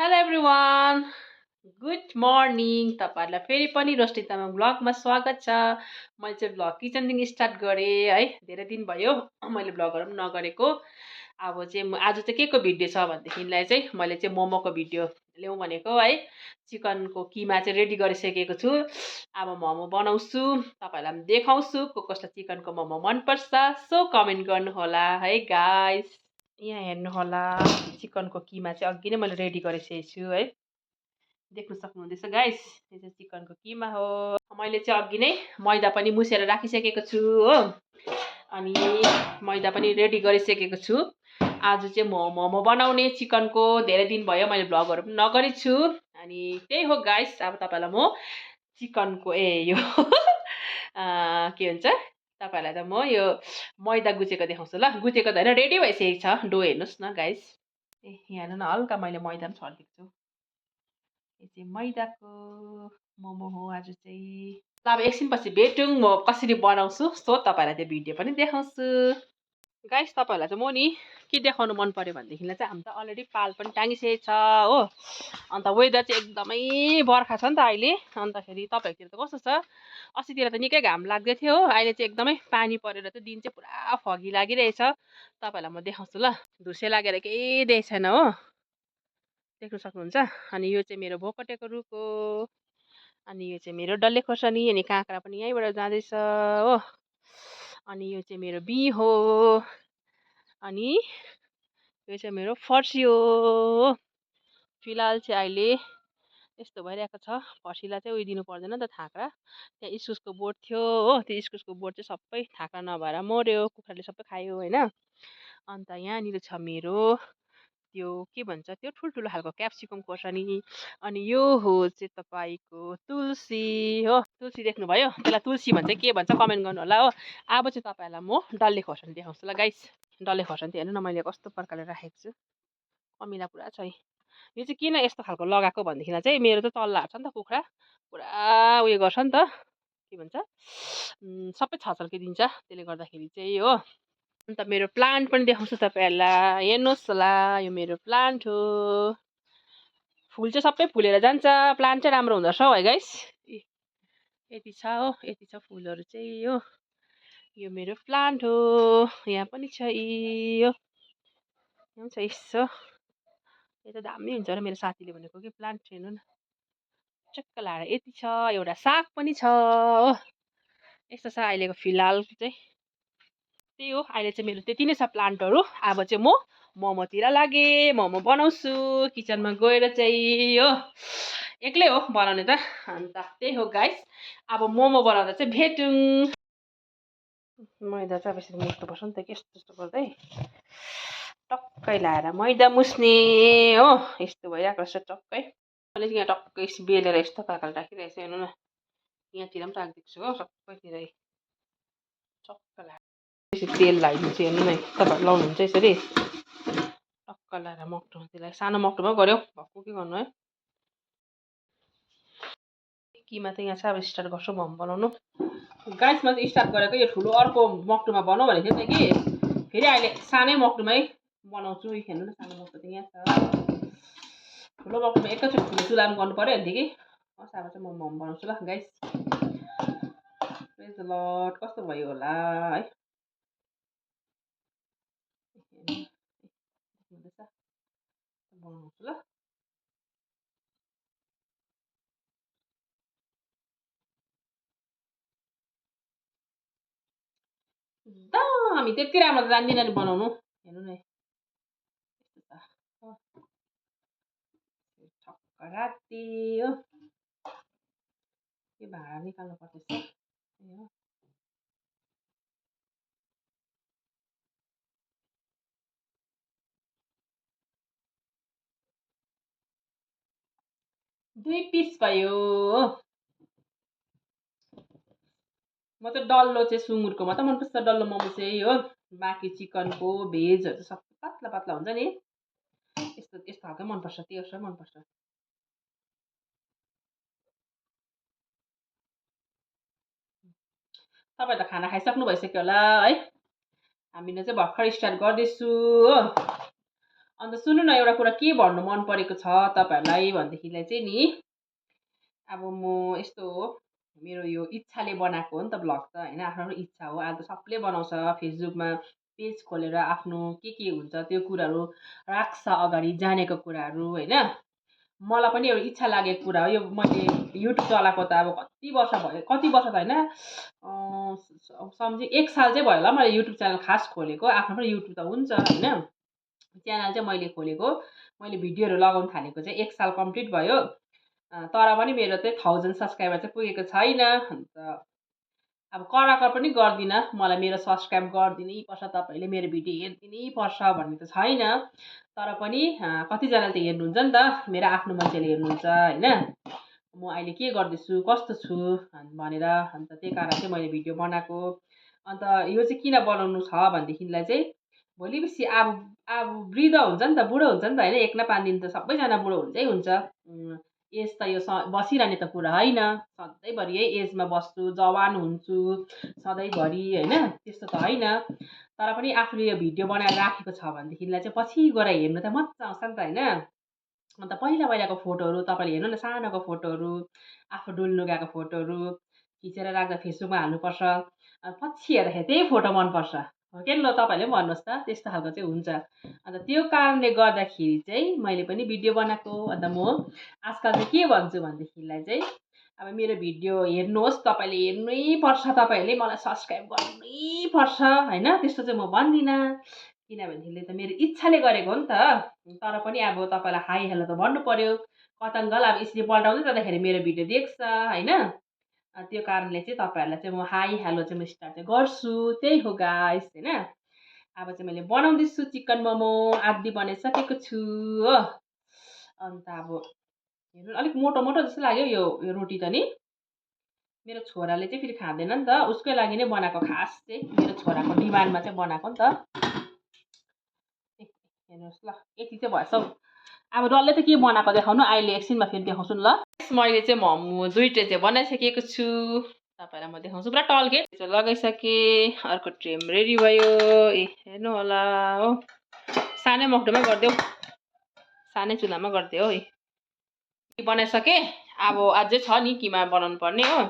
Hello everyone good morning तपाईँहरूलाई फेरि पनि रोस्टेड तामाङ ब्लगमा स्वागत छ। मैले चाहिँ ब्लग किचनदेखि स्टार्ट गरेँ है। धेरै दिन भयो मैले ब्लगहरू पनि नगरेको। अब चाहिँ आज चाहिँ के को भिडियो छ भनेदेखिलाई चाहिँ मैले चाहिँ मोमोको भिडियो ल्याउँ भनेको है। चिकनको किमा चाहिँ रेडी गरिसकेको छु। अब मोमो बनाउँछु, तपाईँहरूलाई पनि देखाउँछु को कसलाई चिकनको मोमो मनपर्छ। सो कमेन्ट गर्नुहोला है गाइस। यहाँ हेर्नु होला चिकनको किमा चाहिँ अघि नै मैले रेडी गरिसकेको छु है। देख्न सक्नुहुँदैछ गाइस, यो चाहिँ चिकनको किमा हो। मैले चाहिँ अघि नै मैदा पनि मुसेर राखिसकेको छु हो। अनि मैदा पनि रेडी गरिसकेको छु। आज चाहिँ मोमो बनाउने चिकनको धेरै दिन भयो मैले भ्लगहरू पनि नगरेको छु। अनि त्यही हो गाइस, अब तपाईँलाई म चिकनको यो के भन्छ तपाईँहरूलाई त म यो मैदा गुचेको देखाउँछु ल। गुचेको त होइन, रेडी भइसकेको छ डो, हेर्नुहोस् न गाइस। यहाँ हेर्नु न, हल्का मैले मैदा पनि छरिदिएको छु। यो चाहिँ मैदाको मोमो हो आज चाहिँ। अब एकछिनपछि भेटौँ म कसरी बनाउँछु, सो तपाईँलाई त्यो भिडियो पनि देखाउँछु। गाइस तपाईँहरूलाई चाहिँ म नि के देखाउनु मन पर्यो भनेदेखिलाई चाहिँ हाम्रो त अलरेडी पाल पनि टाँगिसकेको छ हो। अन्त वेदर चाहिँ एकदमै बर्खा छ नि त अहिले। अन्तखेरि तपाईँहरूतिर त कस्तो छ? अस्तितिर त निकै घाम लाग्दै थियो हो, अहिले चाहिँ एकदमै पानी परेर चाहिँ दिन चाहिँ पुरा फगी लागिरहेछ। तपाईँहरूलाई म देखाउँछु ल। धुसे लागेर केही देखेको छैन हो, देख्नु सक्नुहुन्छ। अनि यो चाहिँ मेरो भोकटेको रुख हो। अनि यो चाहिँ मेरो डल्ले खोर्सानी, अनि काँक्रा पनि यहीँबाट जाँदैछ हो। अनि यो चाहिँ मेरो बिँ हो। अनि यो चाहिँ मेरो फर्सी हो। फिलहाल चाहिँ अहिले यस्तो भइरहेको छ। फर्सीलाई चाहिँ उयो दिनु पर्दैन नि त, थाक्रा। त्यहाँ इस्कुसको बोट थियो हो, त्यो इस्कुसको बोट चाहिँ सबै थाक्रा नभएर मऱ्यो, कुखुराले सबै खायो होइन। अन्त यहाँनिर छ मेरो त्यो के भन्छ, त्यो ठुल्ठुलो खालको क्याप्सिकम खोर्सानी। अनि यो हो चाहिँ तपाईँको तुलसी हो। तुलसी देख्नुभयो? त्यसलाई तुलसी भन्छ के भन्छ कमेन्ट गर्नु होला हो। अब चाहिँ तपाईँहरूलाई म डल्ले खोर्सानी देखाउँछु ल गाइस। डल्ले खोर्सानी त हेर्नु न मैले कस्तो प्रकारले राखेको छु, अमिला पुरा छ है। यो चाहिँ किन यस्तो खालको लगाएको भनेदेखिलाई चाहिँ मेरो चाहिँ चल्लाहरू छ नि त कुखुरा, पुरा उयो गर्छ नि त, के भन्छ सबै छचल्किदिन्छ, त्यसले गर्दाखेरि चाहिँ हो। अन्त मेरो प्लान्ट पनि देखाउँछु तपाईँहरूलाई, हेर्नुहोस् होला। यो मेरो प्लान्ट हो। फुल चाहिँ सबै फुलेर जान्छ, प्लान्ट चाहिँ राम्रो हुँदो रहेछ हौ है गाइस। यति छ हो, यति छ फुलहरू चाहिँ हो। यो मेरो प्लान्ट हो। यहाँ पनि छ यो, यहाँ पनि छ यसो। यो त दामी हुन्छ र मेरो साथीले भनेको कि प्लान्ट हेर्नु न, चक्क लाएर यति छ। एउटा साग पनि छ हो। यस्तो छ अहिलेको फिलहाल चाहिँ। त्यही हो, अहिले चाहिँ मेरो त्यति नै छ प्लान्टहरू। अब चाहिँ म मोमोतिर लागेँ, मोमो बनाउँछु किचनमा गएर चाहिँ हो। एक्लै हो बनाउने त। अन्त त्यही हो गाइस, अब मोमो बनाउँदा चाहिँ भेटौँ। मैदा चाहिँ अब यसरी मुस्नुपर्छ नि त, यस्तो यस्तो गर्दै टक्कै लाएर मैदा मुस्ने हो। यस्तो भइरहेको रहेछ टक्कै। मैले चाहिँ यहाँ टक्कै बेलेर यस्तो प्रकारले राखिरहेको छु, हेर्नु न। यहाँतिर पनि राखिदिएको छु हो, सबैतिर चक्क लाएर यसरी तेल लगाइदिन्छु। हेर्नु न, तपाईँहरू लाउनुहुन्छ यसरी टक्क लाएर मक्टुमा, त्यसलाई सानो मक्टुमा गऱ्यो भक्कु के गर्नु है। किमा चाहिँ यहाँ चाहिँ अब स्टार्ट गर्छु मोमो बनाउनु। गाइसमा चाहिँ स्टार्ट गरेको यो ठुलो अर्को मक्टुमा बनाऊ भनेको थियो नि त कि, फेरि अहिले सानै मक्टुमै बनाउँछु। हेर्नु न, सानो मक्टु चाहिँ यहाँ छ। ठुलो मक्टुमा एकैचोटि ठुलो चुलामा गर्नु पऱ्यो भनेदेखि अब चाहिँ म मोमो बनाउँछु ल गाइस। Praise the lord. कस्तो भयो होला है, बनाउँछु ल। दामी, त्यति राम्रो त जान्दिनँ नि बनाउनु। हेर्नु न, ठक्क राति हो। यो भाँडा निकाल्नु पर्दैछ हो। दुई पिस भयो हो। म चाहिँ डल्लो चाहिँ सुँगुरको मात्रै मनपर्छ, डल्लो मोमो चाहिँ हो। बाँकी चिकनको भेजहरू चाहिँ सबै पातला पातला हुन्छ नि, यस्तो यस्तो खालकै मनपर्छ, त्यो मनपर्छ। तपाईँ त खाना खाइसक्नु भइसक्यो होला है। हामीले चाहिँ भर्खर स्टार्ट गर्दैछु हो। अन्त सुन्नु न, एउटा कुरा के भन्नु मन परेको छ तपाईँहरूलाई भन्देखिलाई चाहिँ नि, अब म यस्तो हो, मेरो यो इच्छाले बनाएको हो नि त भ्लग त होइन, आफ्नो आफ्नो इच्छा हो। आज सबले बनाउँछ फेसबुकमा पेज खोलेर आफ्नो के हुन्छ त्यो कुराहरू राख्छ अगाडि, जानेको कुराहरू होइन। मलाई पनि एउटा इच्छा लागेको कुरा हो। यो मैले युट्युब चलाएको त अब कति वर्ष भयो, कति वर्ष त होइन, सम्झि 1 साल चाहिँ भयो होला मैले युट्युब च्यानल खास खोलेको। आफ्नो पनि युट्युब त हुन्छ होइन, च्यानल चाहिँ मैले खोलेको, मैले भिडियोहरू लगाउन थालेको चाहिँ 1 साल कम्प्लिट भयो। तर पनि मेरो चाहिँ 1000 सब्सक्राइबर चाहिँ पुगेको छैन। अन्त अब कराकर पनि गर्दिनँ, मलाई मेरो सब्सक्राइब गरिदिनै पर्छ, तपाईँहरूले मेरो भिडियो हेरिदिनै पर्छ भन्ने त छैन। तर पनि कतिजनाले त हेर्नुहुन्छ नि त, मेरो आफ्नो मान्छेले हेर्नुहुन्छ होइन, म अहिले के गर्दैछु कस्तो छु भनेर। अन्त त्यही कारण चाहिँ मैले भिडियो बनाएको। अन्त यो चाहिँ किन बनाउनु छ भनेदेखिलाई चाहिँ भोलि पर्सि अब अब वृद्ध हुन्छ नि त, बुढो हुन्छ नि त होइन, 1 न 5 दिन त सबैजना बुढो हुन्छै हुन्छ। एज त यो बसिरहने त कुरा होइन, सधैँभरि यही एजमा बस्छु, जवान हुन्छु सधैँभरि होइन, त्यस्तो त होइन। तर पनि आफूले यो भिडियो बनाएर राखेको छ भनेदेखिलाई चाहिँ पछि गएर हेर्नु त मजा आउँछ नि त होइन। अन्त पहिला पहिलाको फोटोहरू तपाईँले हेर्नु न, सानोको फोटोहरू, आफू डुल्नु गएको फोटोहरू खिचेर राख्दा फेसबुकमा हाल्नुपर्छ। पछि हेर्दाखेरि त्यही फोटो मनपर्छ हो कि ल, तपाईँहरूले पनि भन्नुहोस् त, त्यस्तो खालको चाहिँ हुन्छ। अन्त त्यो कारणले गर्दाखेरि चाहिँ मैले पनि भिडियो बनाएको। अन्त म आजकल चाहिँ के भन्छु भनेदेखिलाई चाहिँ, अब मेरो भिडियो हेर्नुहोस्, तपाईँले हेर्नै पर्छ, तपाईँहरूले मलाई सब्सक्राइब गर्नै पर्छ होइन, त्यस्तो चाहिँ म भन्दिनँ, किनभनेदेखि त मेरो इच्छाले गरेको हो नि त। तर पनि अब तपाईँलाई हाई हेलो त भन्नु पर्यो, कतङ्गल अब यसरी पल्टाउँदै जाँदाखेरि मेरो भिडियो देख्छ होइन। त्यो कारणले चाहिँ तपाईँहरूलाई चाहिँ म हाई हेलो चाहिँ म स्टार्ट चाहिँ गर्छु, त्यही हो गाइस होइन। अब चाहिँ मैले बनाउँदैछु चिकन मोमो, आदि बनाइसकेको छु हो। अन्त अब हेर्नु अलिक मोटो मोटो जस्तो लाग्यो यो रोटी त नि, मेरो छोराले चाहिँ फेरि खाँदैन नि त, उसकै लागि नै बनाएको, खास चाहिँ मेरो छोराको डिमान्डमा चाहिँ बनाएको नि त। हेर्नुहोस् ल, यति चाहिँ भएछ हौ। अब डल्लै त के बनाएको देखाउनु, अहिले एकछिनमा फेरि देखाउँछु नि ल। मैले चाहिँ मोमो 2 ट्रे चाहिँ बनाइसकेको छु, तपाईँलाई म देखाउँछु। पुरा टल्के लगाइसकेँ, अर्को ट्रे रेडी भयो। हेर्नु होला हो, सानै मक्टुमै गरिदेऊ, सानै चुल्हामा गरिदियो है। बनाइसकेँ, अब अझै छ नि किमा बनाउनु पर्ने हो।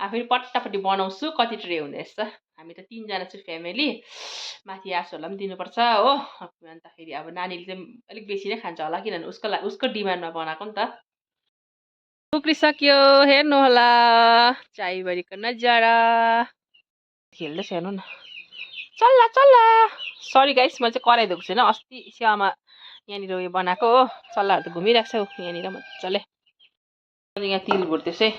फेरि पट्टापट्टि बनाउँछु, कति ट्रे हुँदैछ, हामी त 3 जना छु फ्यामिली, माथि आसुहरूलाई पनि दिनुपर्छ हो। अन्तखेरि अब नानीले चाहिँ अलिक बेसी नै खान्छ होला, किनभने उसको डिमान्डमा बनाएको नि त। उक्रिसक्यो, हेर्नु होला चाइभरिको नजारा, खेल्दैछ हेर्नु न, चल्ला चल्ला। सरी गाइस, म चाहिँ कराई धोएको छैन, अस्ति स्यामा यहाँनिर उयो बनाएको हो, चल्लाहरू त घुमिरहेको छ हौ यहाँनिर मजाले। यहाँ तिल भुट्दैछ है,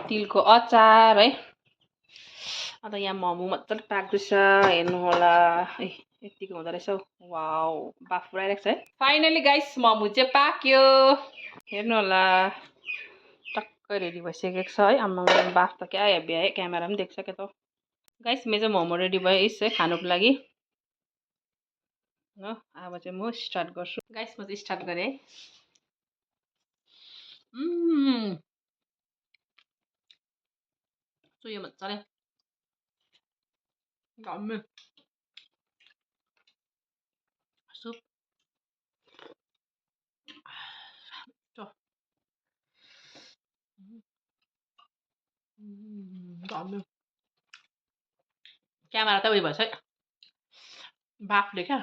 तिलको अचार है। अन्त यहाँ मोमो मजाले पाक्दैछ, हेर्नु होला है, यतिको हुँदो रहेछ हौ। वाउ, बाफ पुऱ्याइरहेको छ है। फाइनली गाइस मोमो चाहिँ पाक्यो, हेर्नु होला टक्कै रेडी भइसकेको छ है। आम्मा बाफ त क्या हेभी है, क्यामेरा पनि देख्छ क्या त गाइस। मेरो चाहिँ मोमो रेडी भयो है खानुको लागि हो। अब चाहिँ म स्टार्ट गर्छु गाइस, म चाहिँ स्टार्ट गरेँ है। यो मजाले सुप क्यामेरा त उयो भएछ है, बाफले क्या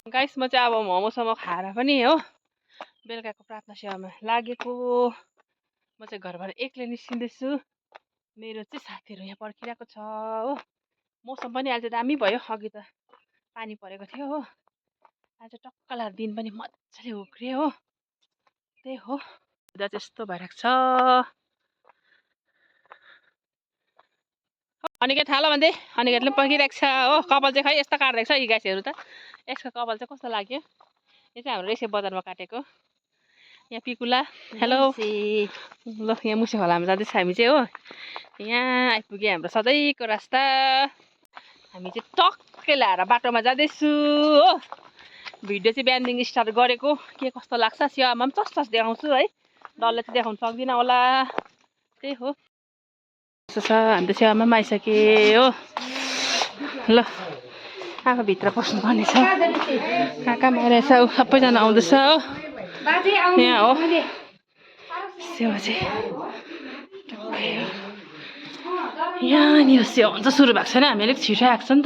गाइस। म चाहिँ अब मोमोसम्म खाएर पनि हो बेलुकाको प्रार्थना सेवामा लागेको। म चाहिँ घरबाट एक्लै निस्किँदैछु, मेरो चाहिँ साथीहरू यहाँ पर्खिरहेको छ हो। मौसम पनि आज दामी भयो, अघि त पानी परेको थियो हो, आज टक्क लगाएर दिन पनि मजाले उक्रियो हो। त्यही हो, उदा चाहिँ यस्तो भइरहेको छ। अनिकेत थाहा भन्दै, अनिकेतले पनि पर्खिरहेको छ हो। कपाल चाहिँ खै यस्तो काट्दैछ यी गाइसहरू त, यसको कपाल चाहिँ कस्तो लाग्यो। यो चाहिँ हाम्रो रेसे बजारमा काटेको। यहाँ पिकुला हेलो ल, यहाँ मुसे खोलामा जाँदैछ हामी चाहिँ हो। यहाँ आइपुग्यो हाम्रो सधैँको रास्ता, हामी चाहिँ टक्कै ल्याएर बाटोमा जाँदैछु हो। भिडियो चाहिँ बिहानदेखि स्टार्ट गरेको, के कस्तो लाग्छ स्यामा पनि चस देखाउँछु है, डल्लै चाहिँ देखाउनु सक्दिनँ होला, त्यही हो। कस्तो छ, हामी त स्यामा पनि आइसक्यो हो। ल अब भित्र पस्नुपर्ने छ काका मारे छ सबैजना आउँदैछ हो यहाँ हो सेवा चाहिँ यहाँनिर सेवा हुन्छ सुरु भएको छैन हामी अलिक छिटो आएको छ नि त